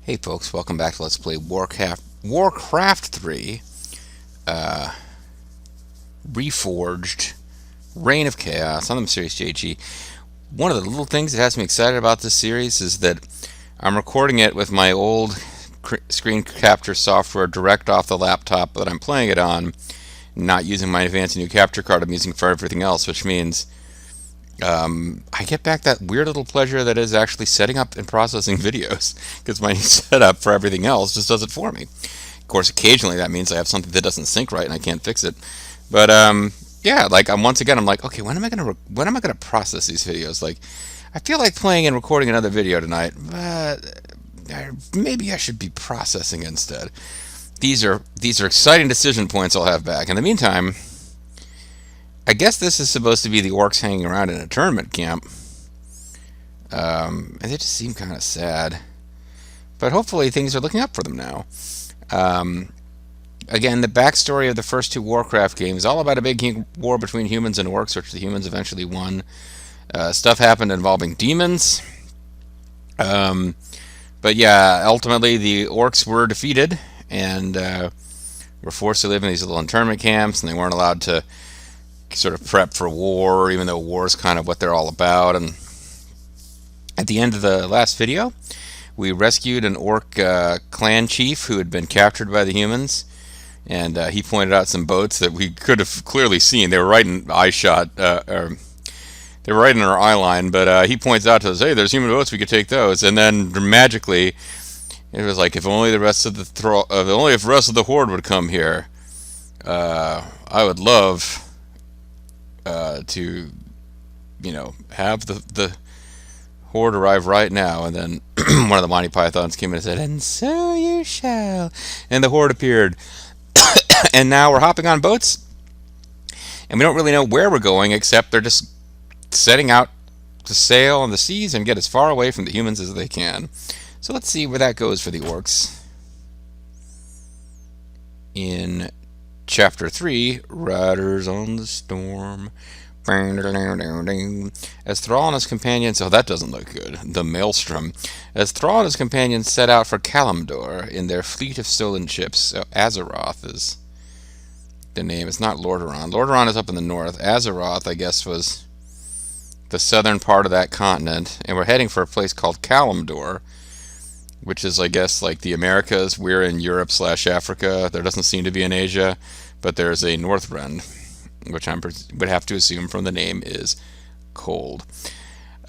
Hey folks, welcome back to Let's Play Warcraft 3, Reforged, Reign of Chaos on the Mysterious JG. One of the little things that has me excited about this series is that I'm recording it with my old screen capture software direct off the laptop that I'm playing it on, not using my advanced new capture card I'm using for everything else, which means I get back that weird little pleasure that is actually setting up and processing videos, because my setup for everything else just does it for me. Of course, occasionally that means I have something that doesn't sync right and I can't fix it. But yeah, like once again, I'm like, okay, when am I gonna process these videos? Like, I feel like playing and recording another video tonight, but maybe I should be processing instead. These are exciting decision points I'll have back. In the meantime, I guess this is supposed to be the orcs hanging around in a tournament camp. And they just seem kind of sad. But hopefully things are looking up for them now. Again, the backstory of the first two Warcraft games is all about a big war between humans and orcs, which the humans eventually won. Stuff happened involving demons. But yeah, ultimately the orcs were defeated and were forced to live in these little internment camps, and they weren't allowed to sort of prep for war, even though war is kind of what they're all about. And at the end of the last video, we rescued an orc clan chief who had been captured by the humans, and he pointed out some boats that we could have clearly seen. They were right in eye shot, they were right in our eye line, but he points out to us, hey, there's human boats, we could take those. And then magically it was like, if only the rest of the horde would come here, I would love to, have the horde arrive right now. And then one of the Monty Pythons came in and said, and so you shall. And the horde appeared. And now we're hopping on boats, and we don't really know where we're going, except they're just setting out to sail on the seas and get as far away from the humans as they can. So let's see where that goes for the orcs. In Chapter 3, Riders on the Storm. As Thrall and his companions... Oh, that doesn't look good. The Maelstrom. As Thrall and his companions set out for Kalimdor in their fleet of stolen ships. So Azeroth is the name. It's not Lordaeron. Lordaeron is up in the north. Azeroth, I guess, was the southern part of that continent. And we're heading for a place called Kalimdor, which is, I guess, like the Americas. We're in Europe/Africa. There doesn't seem to be in Asia, but there's a Northrend, which I would have to assume from the name is cold.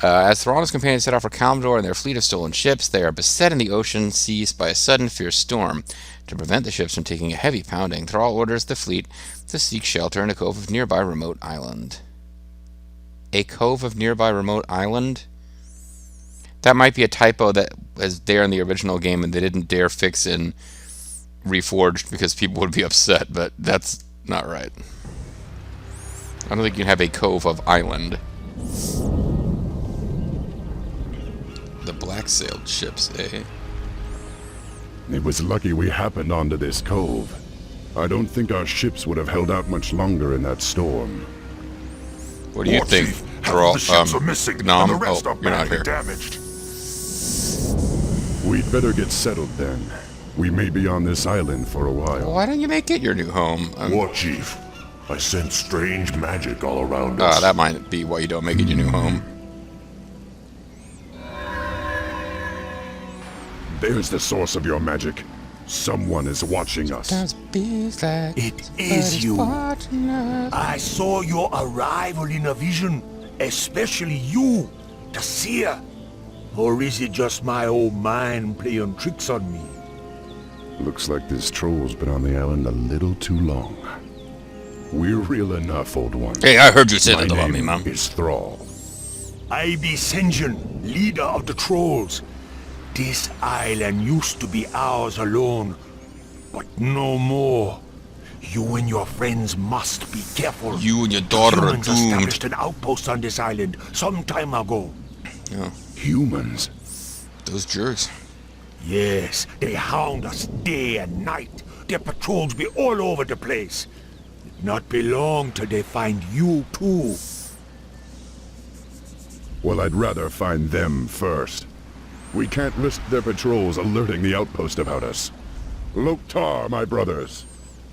As Thrall and his companions set off for Kalimdor in their fleet of stolen ships, they are beset in the ocean seas by a sudden fierce storm. To prevent the ships from taking a heavy pounding, Thrall orders the fleet to seek shelter in a cove of nearby remote island. A cove of nearby remote island? That might be a typo that was there in the original game and they didn't dare fix in Reforged because people would be upset, but that's not right. I don't think you can have a cove of island. The black-sailed ships, eh? It was lucky we happened onto this cove. I don't think our ships would have held out much longer in that storm. What do you think, Thrall? The ships are missing, and the rest are badly damaged. We'd better get settled then. We may be on this island for a while. Why don't you make it your new home? War Chief, I sense strange magic all around us. That might be why you don't make it your new home. There's the source of your magic. Someone is watching us. It is you. I saw your arrival in a vision, especially you, the seer. Or is it just my old mind playing tricks on me? Looks like this troll's been on the island a little too long. We're real enough, old one. Hey, I heard you say that about me, My Mom. name is Thrall. I be Sen'jin, leader of the trolls. This island used to be ours alone, but no more. You and your friends must be careful. You and your daughter are Humans doomed. established an outpost on this island some time ago. Yeah. Humans? Those jerks. Yes, they hound us day and night. Their patrols be all over the place. Not be long till they find you too. Well, I'd rather find them first. We can't risk their patrols alerting the outpost about us. Loktar, my brothers.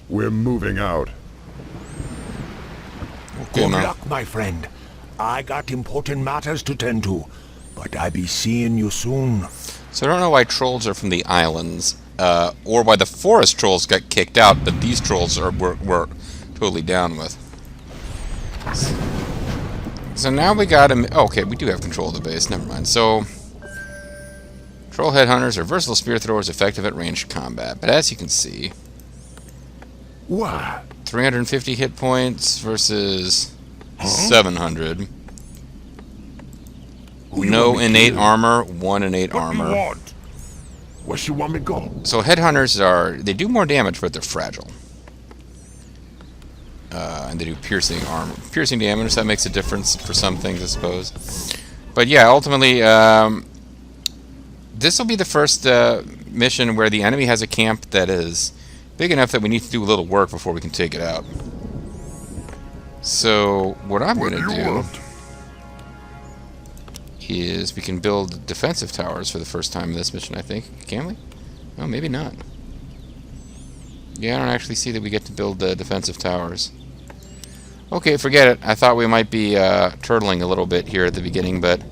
We're moving out. Okay, Good now. luck, my friend. I got important matters to tend to, but I be seeing you soon. So I don't know why trolls are from the islands, or why the forest trolls got kicked out, but these trolls we're totally down with. So now we got him. Oh, okay, we do have control of the base. Never mind. So troll headhunters are versatile spear throwers, effective at ranged combat. But as you can see, What? 350 hit points versus 700. No innate armor, 1 innate armor. Where you want me to go? So headhunters they do more damage, but they're fragile. And they do piercing armor, piercing damage. That makes a difference for some things, I suppose. But yeah, ultimately, this will be the first mission where the enemy has a camp that is big enough that we need to do a little work before we can take it out. So what I'm going to do is we can build defensive towers for the first time in this mission, I think. Can we? Oh, maybe not. Yeah, I don't actually see that we get to build defensive towers. Okay, forget it. I thought we might be turtling a little bit here at the beginning, but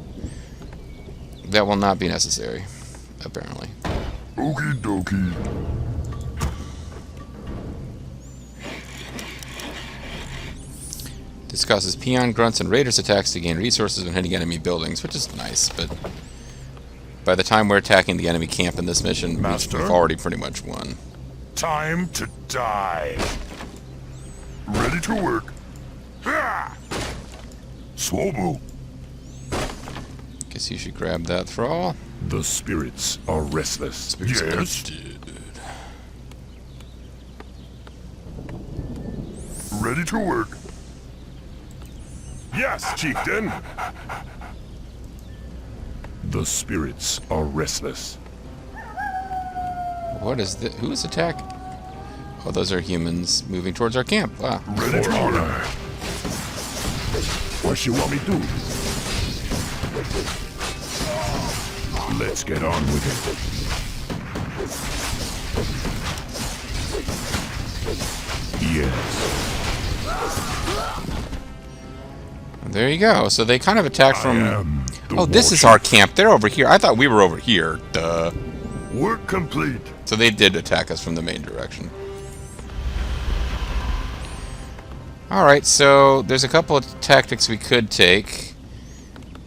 that will not be necessary, apparently. Okie dokie. This causes peon grunts and raiders attacks to gain resources when hitting enemy buildings, which is nice, but by the time we're attacking the enemy camp in this mission, Master? we've already pretty much won. Time to die. Ready to work. Swobu. Guess you should grab that thrall. The spirits are restless. Yes. Ready to work. Yes, chieftain. The spirits are restless. What is this? Who is attacking? Oh, those are humans moving towards our camp. Ah. Ready to honor. What you want me to do? Let's get on with it. Yes. There you go. So they kind of attacked from... Oh, this is warchief. our camp. They're over here. I thought we were over here. Duh. Work complete. So they did attack us from the main direction. Alright, so there's a couple of tactics we could take.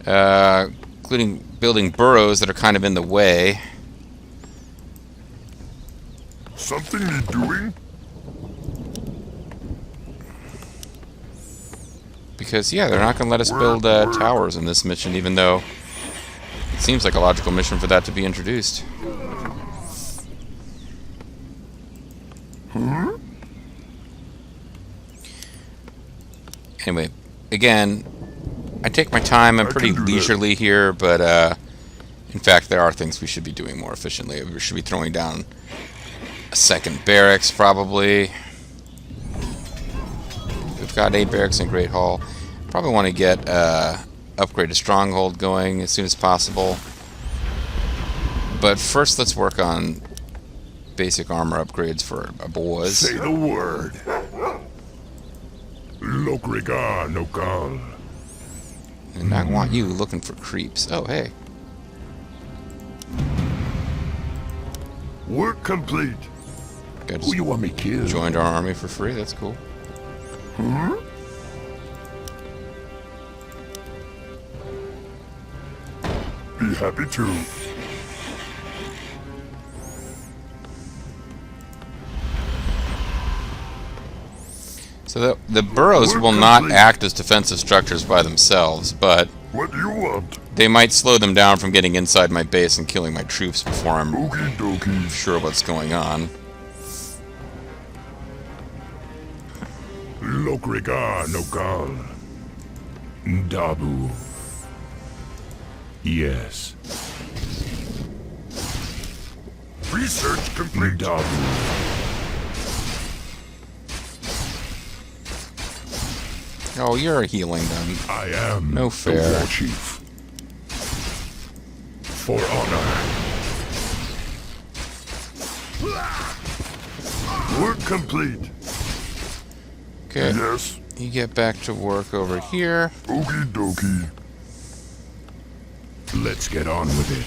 Including building burrows that are kind of in the way. Something need doing? Because, yeah, they're not going to let us build towers in this mission, even though it seems like a logical mission for that to be introduced. Anyway, again, I take my time. I'm pretty leisurely here, but in fact, there are things we should be doing more efficiently. We should be throwing down a second barracks, probably. We've got 8 barracks in Great Hall. Probably want to get upgraded stronghold going as soon as possible. But first, let's work on basic armor upgrades for our boys. Say the word. Lokrigar Nokal. And I want you looking for creeps. Oh, hey. Work complete. Got Who you want me kill? joined our army for free. That's cool. Be happy to. So the burrows will not act as defensive structures by themselves, but What do you want? they might slow them down from getting inside my base and killing my troops before I'm Okie dokie. sure what's going on. Lokrigar Nokal. Ndabu. Yes. Research complete. Ndabu. Oh, you're healing them. I am No fair. the war chief. For honor. Work complete. Okay. Yes. You get back to work over here. Okie dokie. Let's get on with it.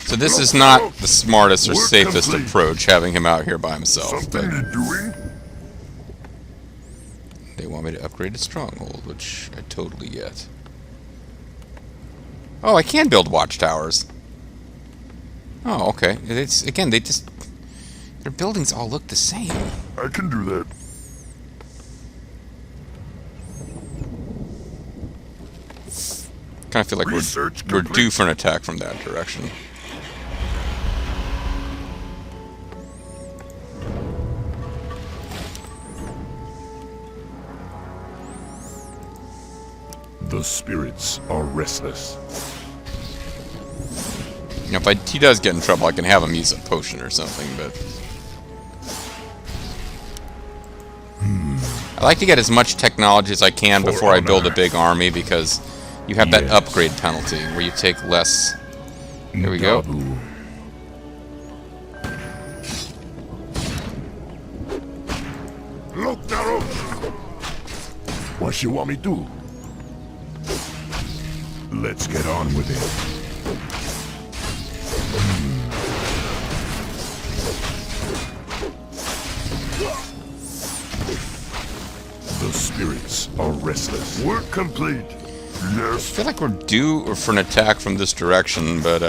So this is not the smartest or safest approach, having him out here by himself. Something you doing? They want me to upgrade a stronghold, which I totally get. Oh, I can build watchtowers. Oh, okay. It's, again, they just... Their buildings all look the same. I can do that. Kind of feel like we're due for an attack from that direction. The spirits are restless. You know, if he does get in trouble, I can have him use a potion or something, but... I like to get as much technology as I can before I build a big army, because you have that upgrade penalty, where you take less... There we go. Look, Daro! What you want me to do? Let's get on with it. The spirits are restless. Work complete. I Yes. feel like we're due for an attack from this direction, but,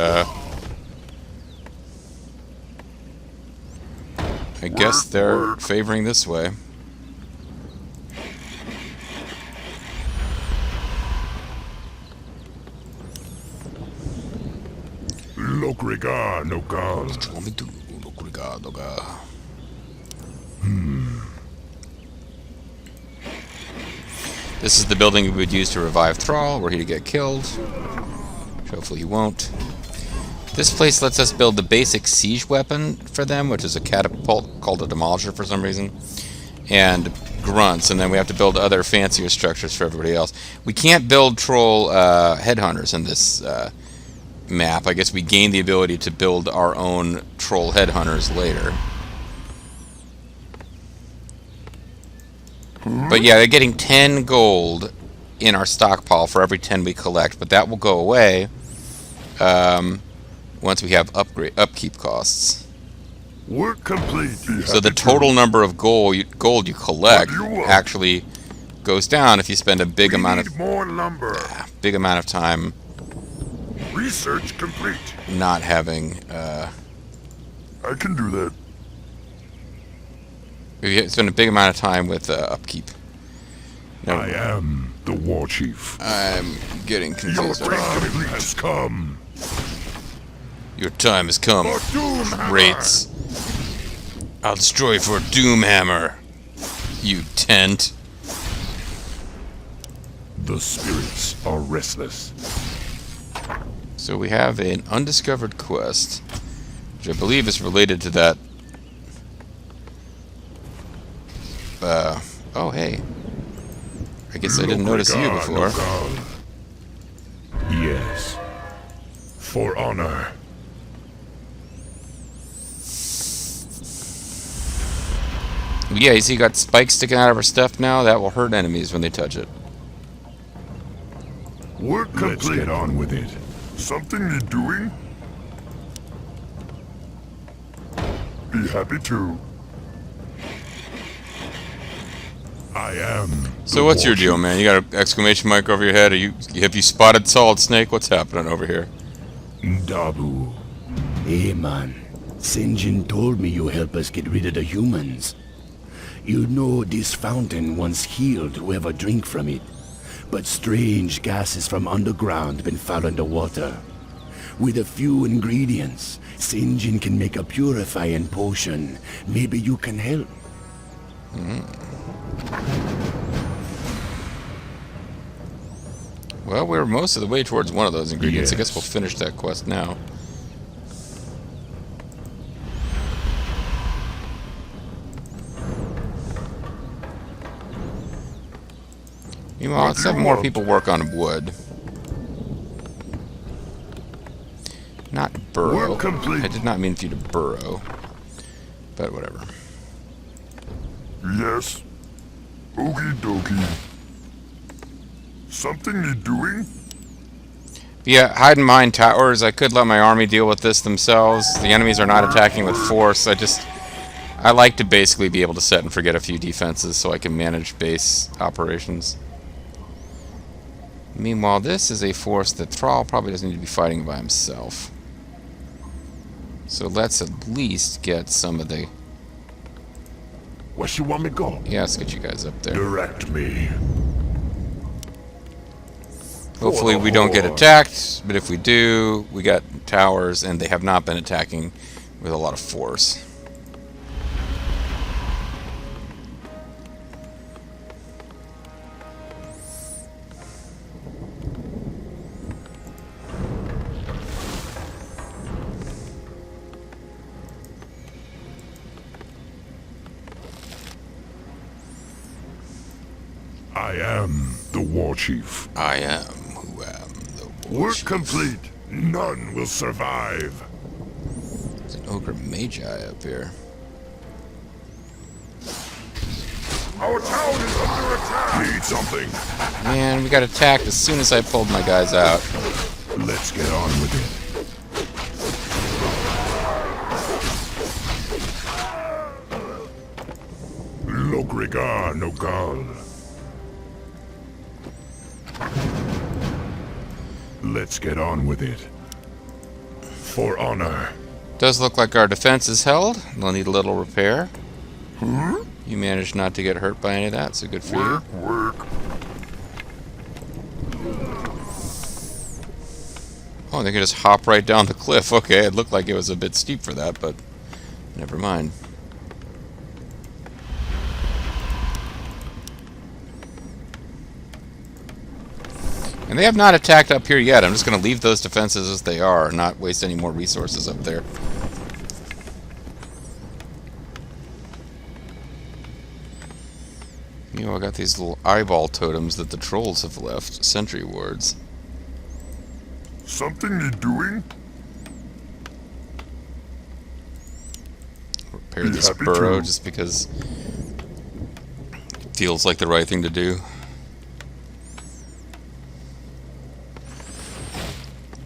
I guess they're favoring this way. Lokrigar no gal. This is the building we would use to revive Thrall, were he to get killed. Which hopefully he won't. This place lets us build the basic siege weapon for them, which is a catapult called a demolisher for some reason, and grunts, and then we have to build other fancier structures for everybody else. We can't build troll headhunters in this map. I guess we gain the ability to build our own troll headhunters later. But yeah, they're getting 10 gold in our stockpile for every 10 we collect, but that will go away once we have upkeep costs. Work complete. So the total number of gold you collect actually goes down if you spend a big amount of more lumber. Big amount of time Research complete. not having. I can do that. We spend a big amount of time with upkeep. I am the war chief. I'm getting Your confused. time has come. Your time has come. For Doomhammer. Rates. I'll destroy you for a Doomhammer. You tent. The spirits are restless. So we have an undiscovered quest, which I believe is related to that. Oh hey. I guess I didn't notice you before. Yes. For honor. Yeah, you see, you got spikes sticking out of our stuff now. That will hurt enemies when they touch it. Work complete. Let's get on with it. Something you're doing? Be happy to. I am. So what's your deal, man? You got an exclamation mark over your head? Have you spotted Solid Snake? What's happening over here? Dabu. Hey man, Sinjin told me you help us get rid of the humans. You know this fountain once healed whoever drink from it, but strange gases from underground been found the water. With a few ingredients, Sinjin can make a purifying potion. Maybe you can help. Well, we're most of the way towards one of those ingredients. I guess Yes. we'll finish that quest now. Meanwhile, let's have more people work on wood. Not burrow. Work complete. I did not mean for you to burrow. But whatever. Yes. Okie dokie. Something need doing? Yeah, hide and mine towers. I could let my army deal with this themselves. The enemies are not attacking with force. I like to basically be able to set and forget a few defenses so I can manage base operations. Meanwhile, this is a force that Thrall probably doesn't need to be fighting by himself. So let's at least get some of the... Where you want me to go? Yeah, let's get you guys up there. Direct me. Hopefully we don't get attacked, but if we do, we got towers, and they have not been attacking with a lot of force. I am the war chief. I am who am the war Work chief. complete. None will survive. There's an ogre magi up here. Our town is under attack. Need something. Man, we got attacked as soon as I pulled my guys out. Let's get on with it. Logrigar Nogal. Let's get on with it. For honor. Does look like our defense is held. They'll need a little repair. You managed not to get hurt by any of that, so good for you. Work. Oh, they can just hop right down the cliff. Okay, it looked like it was a bit steep for that, but never mind. And they have not attacked up here yet. I'm just going to leave those defenses as they are and not waste any more resources up there. You know, I got these little eyeball totems that the trolls have left. Sentry wards. Something need doing? Repair this burrow just because it feels like the right thing to do.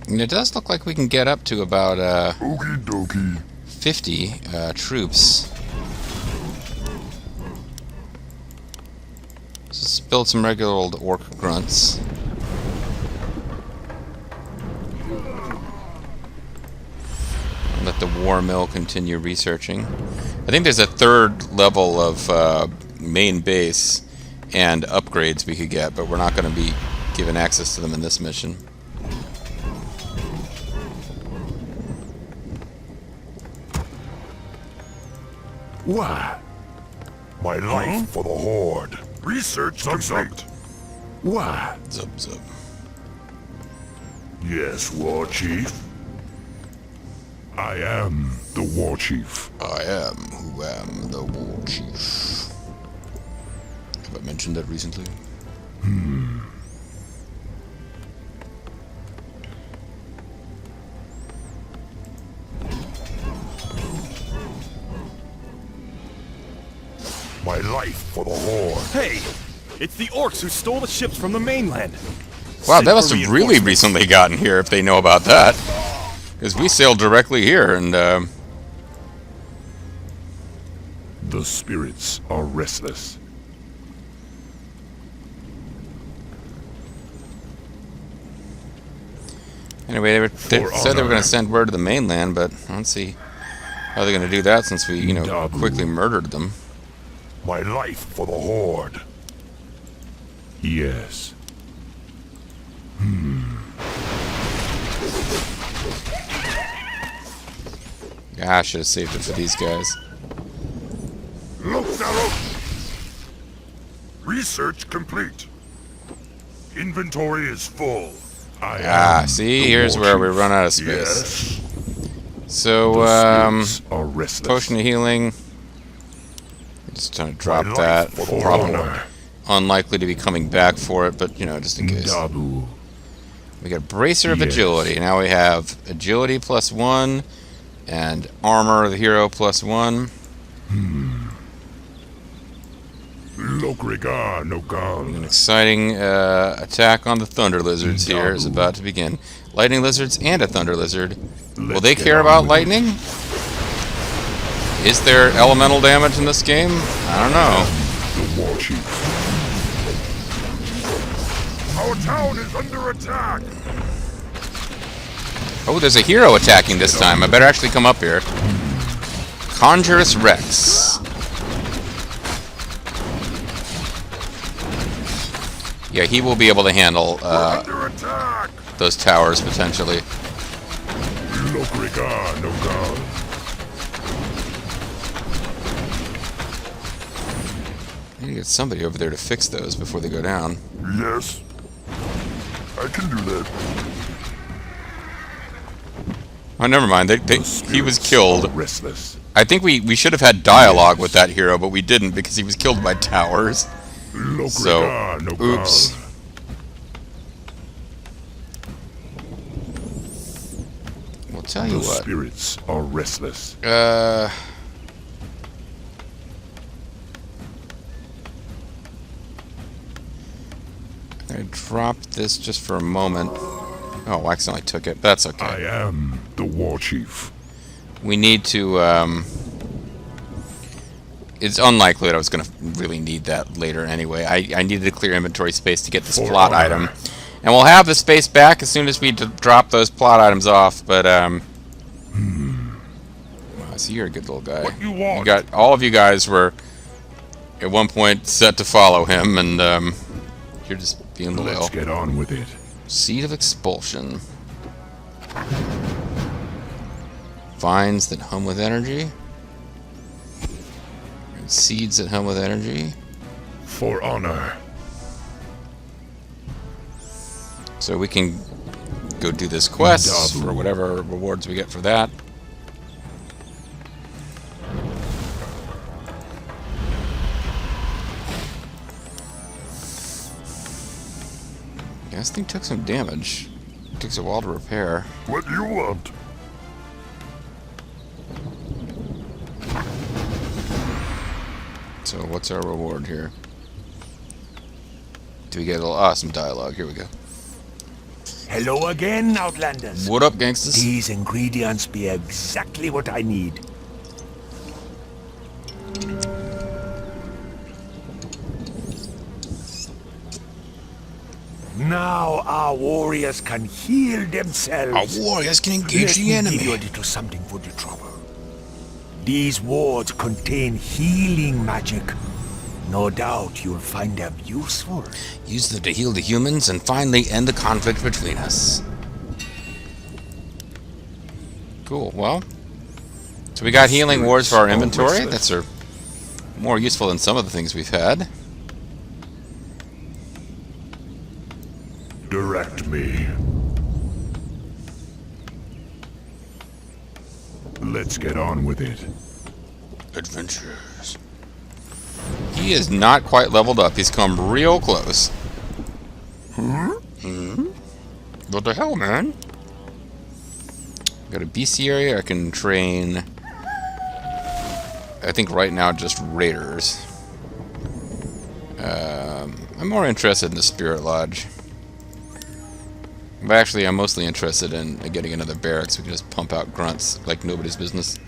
And it does look like we can get up to about Okie dokie. 50 troops. Just build some regular old orc grunts. And let the war mill continue researching. I think there's a third level of main base and upgrades we could get, but we're not going to be given access to them in this mission. What? My life for the Horde. Research complete. What? Zub zub. Yes, War Chief. I am the war chief. I am who am the war chief. Have I mentioned that recently? My life for the Horde. Hey! It's the orcs who stole the ships from the mainland. Wow, Send that for must have really reinforcements. recently gotten here if they know about that. Because we sailed directly here and The spirits are restless. anyway, they said they were honor. going to send word to the mainland, but I don't see how they're going to do that since we, Dabu. quickly murdered them. My life for the Horde. Yes. Ah, I should have saved it for these guys. Look out! Research complete. Inventory is full. I Ah, am see, the here's war where we chief. run out of space. Yes. So, The spirits are restless. potion of healing. Just trying to drop life that. for the Probably Horde. unlikely to be coming back for it, but, just in case. Dabu. We got Bracer of Yes. Agility. Now we have Agility +1 and Armor of the Hero +1. Lokrigar no An gal. exciting attack on the Thunder Lizards here is about to begin. Lightning Lizards and a Thunder Lizard. Will Let's they get care on about with lightning? Is there elemental damage in this game? I don't know. The war chief. Our town is under attack. Oh, there's a hero attacking this time. I better actually come up here. Conjurus Rex. Yeah, he will be able to handle Under attack. those towers potentially. Lokrigar no gal. I need to get somebody over there to fix those before they go down. Yes. I can do that. Oh, never mind. He was killed. Restless. I think we should have had dialogue with that hero, but we didn't because he was killed by towers. So, Lokrigar no gal. oops. We'll tell you The what. spirits are restless. I dropped this just for a moment. Oh, I accidentally took it. That's okay. I am the war chief. We need to, it's unlikely that I was going to really need that later anyway. I needed to clear inventory space to get this For plot honor. item. And we'll have the space back as soon as we drop those plot items off, but, wow, so you're a good little guy. What you want? All of you guys were, at one point, set to follow him, and, you're just being loyal. Let's get on with it. Seed of Expulsion. Vines that hum with energy. And seeds that hum with energy. For honor. So we can go do this quest Dabu. for whatever rewards we get for that. Yeah, this thing took some damage. It takes a while to repair. What do you want? So what's our reward here? Do we get a little some dialogue? Here we go. Hello again, Outlanders. What up, gangsters? These ingredients be exactly what I need. Now our warriors can heal themselves. warriors can Let me give you a little something for the trouble. These wards contain healing magic. No doubt you'll find them useful. Use them to heal the humans and finally end the conflict between us. Cool, well. So we got healing wards for our inventory. That's more useful than some of the things we've had. Direct me. Let's get on with it. Adventures. He is not quite leveled up. He's come real close. What the hell, man? Got a BC area. I can train. I think right now just raiders. I'm more interested in the Spirit Lodge. But actually, I'm mostly interested in getting another barracks. We can just pump out grunts like nobody's business.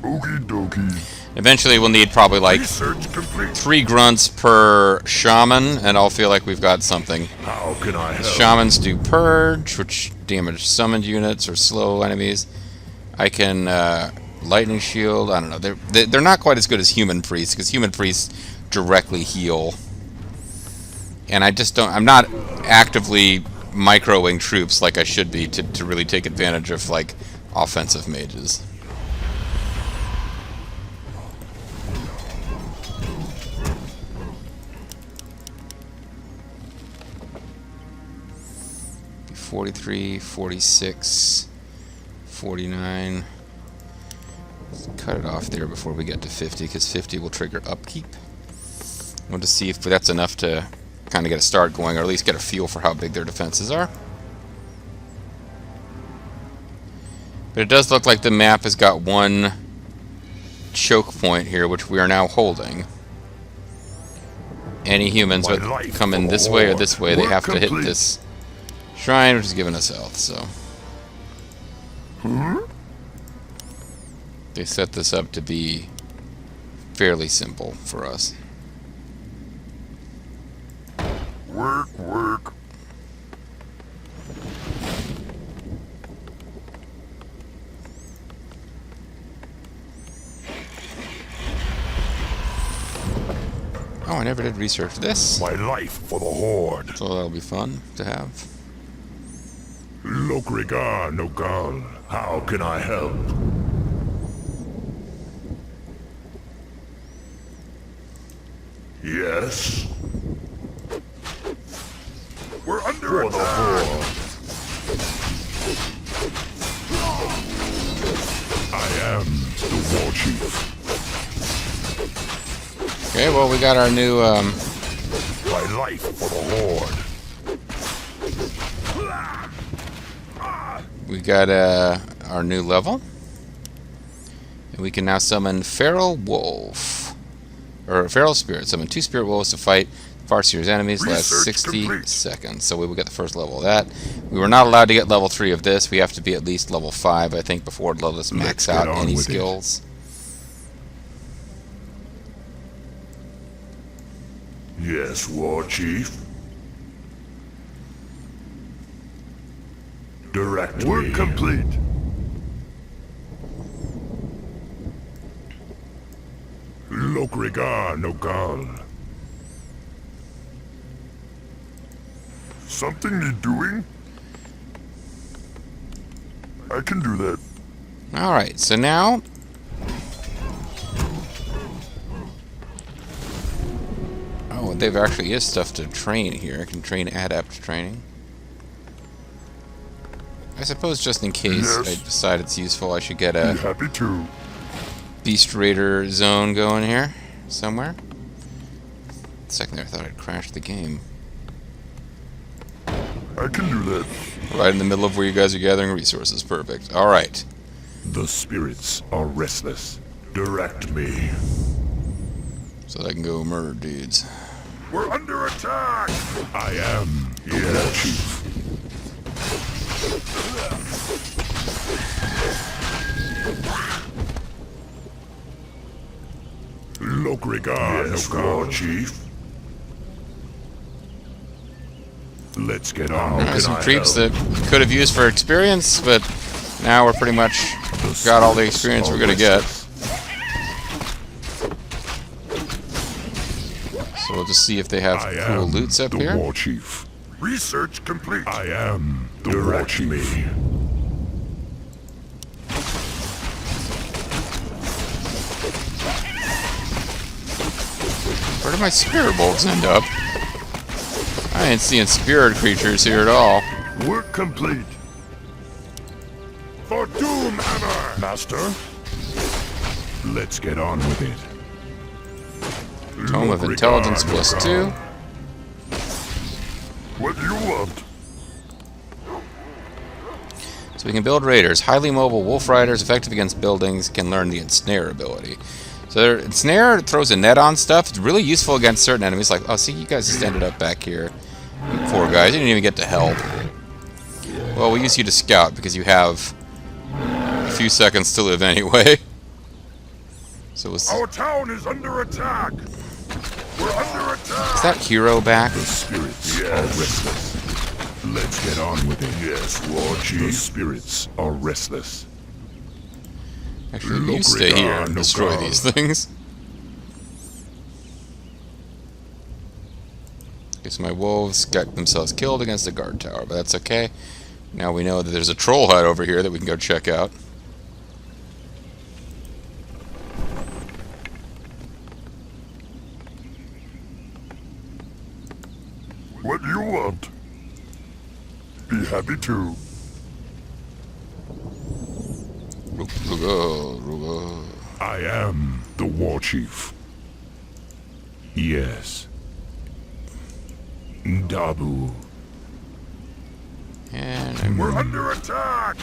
Okie dokie. Eventually, we'll need probably like Research complete. 3 grunts per shaman, and I'll feel like we've got something. How can I help? Shamans do purge, which damage summoned units or slow enemies. I can lightning shield. I don't know. They're not quite as good as human priests because human priests directly heal, and I just don't. I'm not actively microing troops like I should be to really take advantage of like offensive mages. $43, $46, $49. Let's cut it off there before we get to 50, because 50 will trigger upkeep. I want to see if that's enough to kind of get a start going, or at least get a feel for how big their defenses are. But it does look like the map has got one choke point here, which we are now holding. Any humans that come in this way or this way, they have to hit this shrine, which is giving us health, so. They set this up to be fairly simple for us. Work. Oh, I never did research this. My life for the Horde. So that'll be fun to have. Lokrigar Nogal. How can I help? Yes. We're under attack. I am the war chief. Okay, well, we got our new, My life for the Horde. we got, our new level. And we can now summon Feral Wolf. Or Feral Spirit. Summon 2 Spirit Wolves to fight Farseer's enemies. Last Research 60 complete. seconds. So we will get the first level of that. We were not allowed to get level 3 of this. We have to be at least level 5, I think, before it let us max Let's get out on any with it. skills. Yes, War Chief. Direct Work complete. Lokrigar Nogal. Something need doing? I can do that. Alright, so now... Oh, there actually is stuff to train here. I can train adept training. I suppose just in case Yes. I decide it's useful, I should get Be a happy to. Beast Raider zone going here somewhere. A second there, I thought I'd crashed the game. I can do that. Right in the middle of where you guys are gathering resources. Perfect. Alright. The spirits are restless. Direct me. So that I can go murder dudes. We're under attack! I am the War Chief. Lokrigar, yes, War Chief. Let's get on. Some creeps that could have used for experience, but now we're pretty much got all the experience we're gonna get. So we'll just see if they have cool loots up here. War Chief. Research complete. I am the War Chief. Where did my spirit bolts end up? I ain't seeing spirit creatures here at all. Work complete. For Doom Hammer, Master. Let's get on with it. Tome of Intelligence +2. What do you want? So we can build raiders. Highly mobile wolf riders, effective against buildings, can learn the ensnare ability. So their ensnare throws a net on stuff. It's really useful against certain enemies. Like, oh, see, you guys just ended up back here. You poor guys, you didn't even get to help. Well, we use you to scout because you have a few seconds to live anyway. So was, Our town is under attack. We're under attack. is that hero back? The spirits are restless. Let's get on with it. Yes, War Chief. The spirits are restless. Actually, you stay here and destroy these things. Okay, so my wolves got themselves killed against the guard tower, but that's okay. Now we know that there's a troll hut over here that we can go check out. What do you want? Be happy to. I am the War Chief. Yes. Dabu. And We're under attack!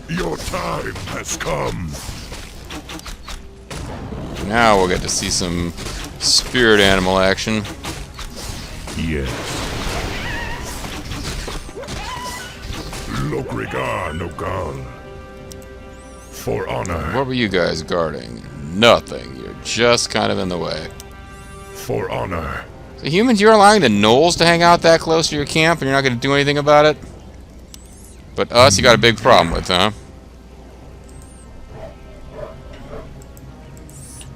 Your time has come. now we'll get to see some spirit animal action. Yes. Lokrigar Nogal. For honor. What were you guys guarding? Nothing. You're just kind of in the way. For honor. So humans, you're allowing the gnolls to hang out that close to your camp and you're not going to do anything about it? But us, you got a big problem with, huh?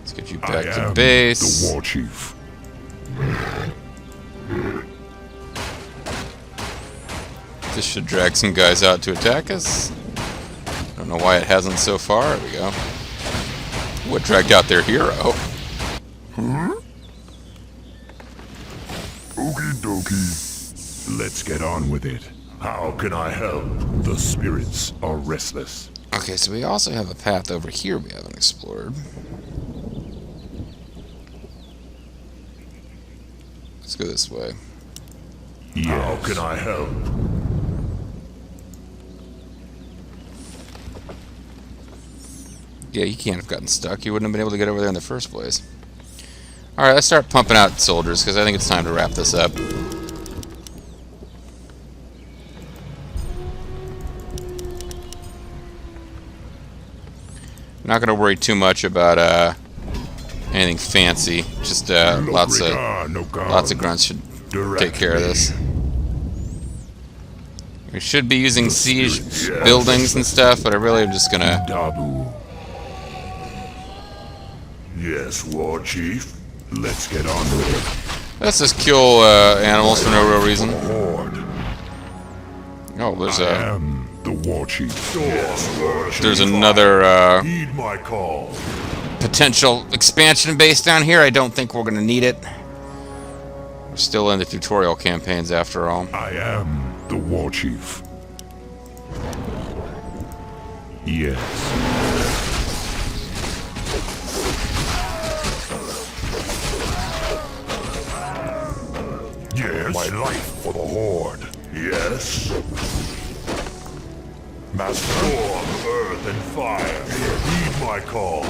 Let's get you back to base. The war chief. This should drag some guys out to attack us. Don't know why it hasn't so far. There we go. What dragged out their hero? Okie dokie. Let's get on with it. How can I help? The spirits are restless. Okay, so we also have a path over here we haven't explored. Let's go this way. Yes. How can I help? Yeah, you can't have gotten stuck. You wouldn't have been able to get over there in the first place. Alright, let's start pumping out soldiers, because I think it's time to wrap this up. Not going to worry too much about anything fancy. Just lots of grunts should take care of this. We should be using siege buildings and stuff, but I really am just going to... Dabu. Yes, war chief. Let's get on with it. Let's just kill animals for no real reason. Horde. Oh, there's I am the war chief. there's another Heed my call. potential expansion base down here. I don't think we're going to need it. We're still in the tutorial campaigns after all. I am the war chief. Yes. Yes. My life for the Horde. Yes. Master. Storm, earth, and fire. Heed my call.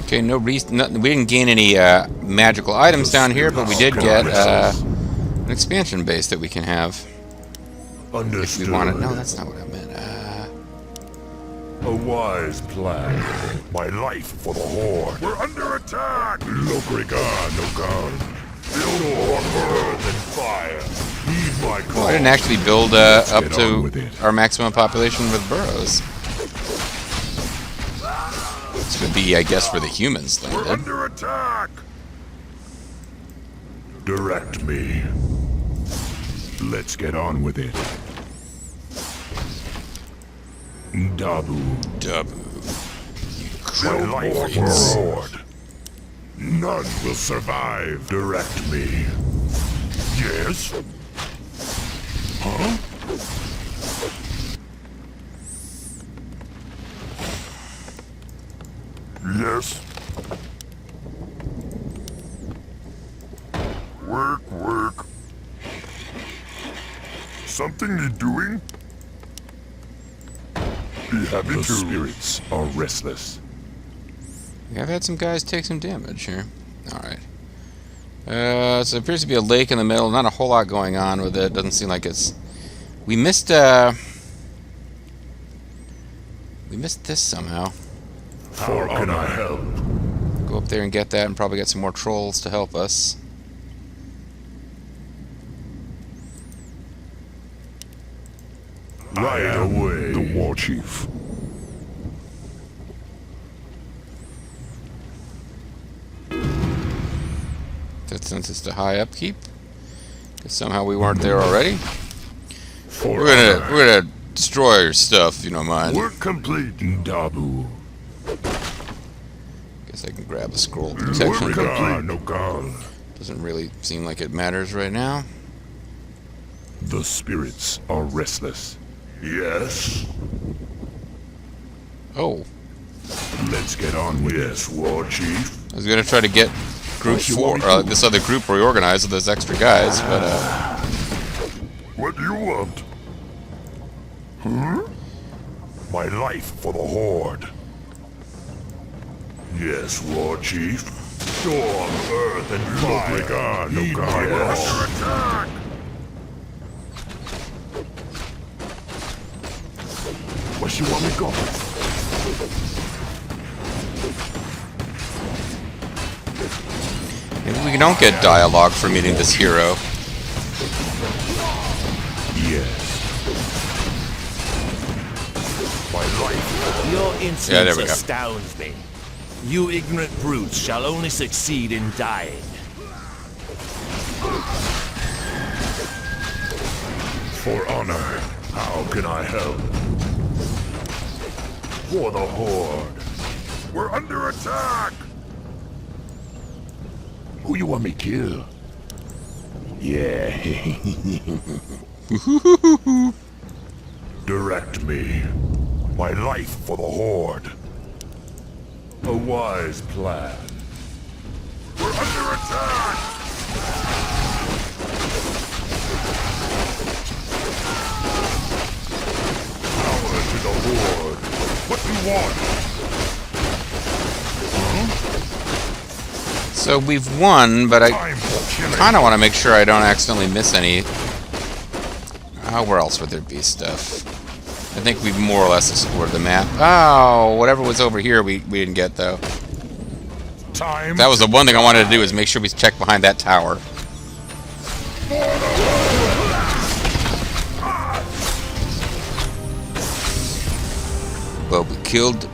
Okay, we didn't gain any magical items down here, but we did get an expansion base that we can have if Understood. we want it. No, that's not what I meant. A wise plan. My life for the Horde. We're under attack! Lokrigar Nogal. Storm, earth, and fire. Heed my call. Well, I didn't actually build up get on with to it. our maximum population with burrows. This would be, I guess, for the humans We're landed. under attack! Direct me. Let's get on with it. Dabu. My life for the Horde. None will survive. Direct me. Yes? Huh? Yes. Work. Something you doing? Be happy the spirits are restless. Yeah, I've had some guys take some damage here. Alright. So it appears to be a lake in the middle. Not a whole lot going on with it. Doesn't seem like it's... We missed this somehow. How can I help? Go up there and get that and probably get some more trolls to help us. Right away. The war chief. That since it's the high upkeep. Because somehow we weren't there already. For We're gonna destroy your stuff if you don't mind. work complete. Dabu. Guess I can grab a scroll of protection. Lokrigar Nogal. Doesn't really seem like it matters right now. The spirits are restless. Yes. Oh. Let's get on with this, War Chief. I was gonna try to get group 4, this other group reorganized with those extra guys, but What do you want? My life for the Horde. Yes, War Chief. Storm, earth, and fire. Heed my call. Attack! Where you want me go? maybe we don't get dialogue for meeting this hero. Yes. My life. Your Yeah, insolence there we go. astounds me. You ignorant brutes shall only succeed in dying. For honor, how can I help? For the Horde. We're under attack! Who you want me kill? Yeah. Direct me. My life for the Horde. A wise plan. We're under attack! Power to the Horde. What do you want? So we've won, but I Time for killing. kind of want to make sure I don't accidentally miss any. Where else would there be stuff? I think we've more or less explored the map. Oh, whatever was over here we didn't get, though. Time. That was the one thing I wanted to do, is make sure we check behind that tower. Well, we killed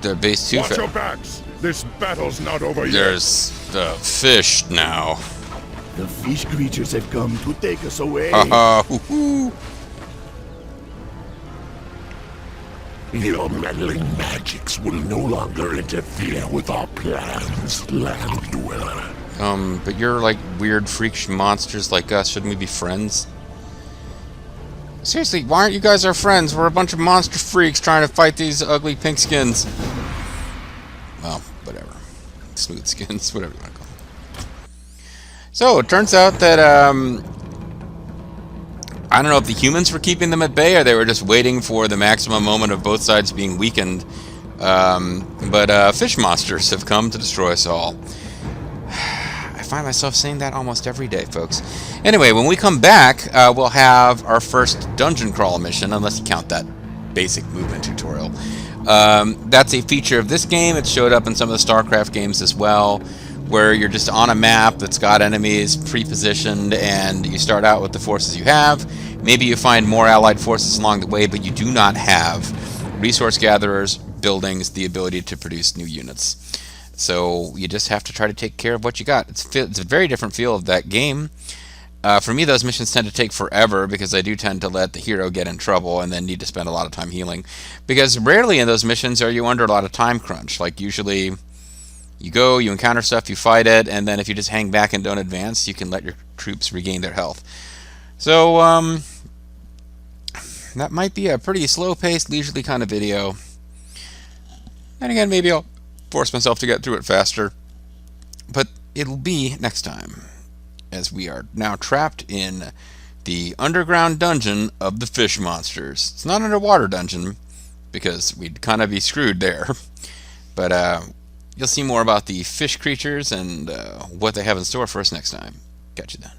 their base 2. Watch your backs. This battle's not over yet. There's the fish now. The fish creatures have come to take us away. Hoo-hoo. Your meddling magics will no longer interfere with our plans, land dweller. But you're like weird freak monsters like us. Shouldn't we be friends? Seriously, why aren't you guys our friends? We're a bunch of monster freaks trying to fight these ugly pink skins. Well, whatever. Smooth skins, whatever you want to call them. So, it turns out that, I don't know if the humans were keeping them at bay or they were just waiting for the maximum moment of both sides being weakened. But fish monsters have come to destroy us all. I find myself saying that almost every day, folks. Anyway, when we come back, we'll have our first dungeon crawl mission, unless you count that basic movement tutorial. That's a feature of this game. It showed up in some of the StarCraft games as well, where you're just on a map that's got enemies pre-positioned, and you start out with the forces you have. Maybe you find more allied forces along the way, but you do not have resource gatherers, buildings, the ability to produce new units. So you just have to try to take care of what you got. It's a very different feel of that game. For me, those missions tend to take forever because I do tend to let the hero get in trouble and then need to spend a lot of time healing. Because rarely in those missions are you under a lot of time crunch. Like usually you go, you encounter stuff, you fight it, and then if you just hang back and don't advance, you can let your troops regain their health. So that might be a pretty slow-paced, leisurely kind of video. And again, maybe I'll force myself to get through it faster. But it'll be next time, as we are now trapped in the underground dungeon of the fish monsters. It's not an underwater dungeon, because we'd kind of be screwed there. But you'll see more about the fish creatures and what they have in store for us next time. Catch you then.